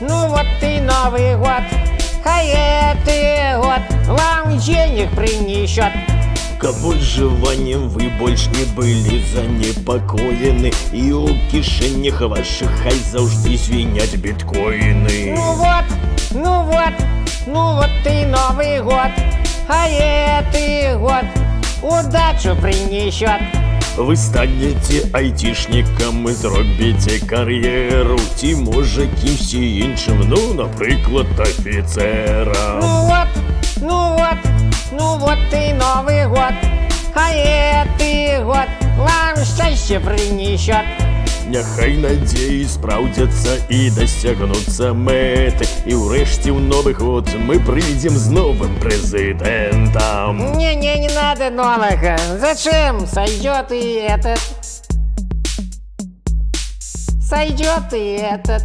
ну вот и Новый год, а этот год вам денег принесет. Каб желанием вы больше не были занепокоены, и у кишенях ваших хай завжди звенят биткоины. Ну вот, ну вот, ну вот и Новый год, а этот год удачу принесет. Вы станете айтишником і зробите кар'єру, ті може кимсь іншим, ну, наприклад, офіцером. Ну вот, ну вот, ну вот и Новый год, а этот год вам счастье принесет. Няхай надії справдяться і досягнуться мети, і врешті в Новий год ми прийдем з новим президентом. Не надо нового, зачем? Сойдет и этот. Сойдет и этот.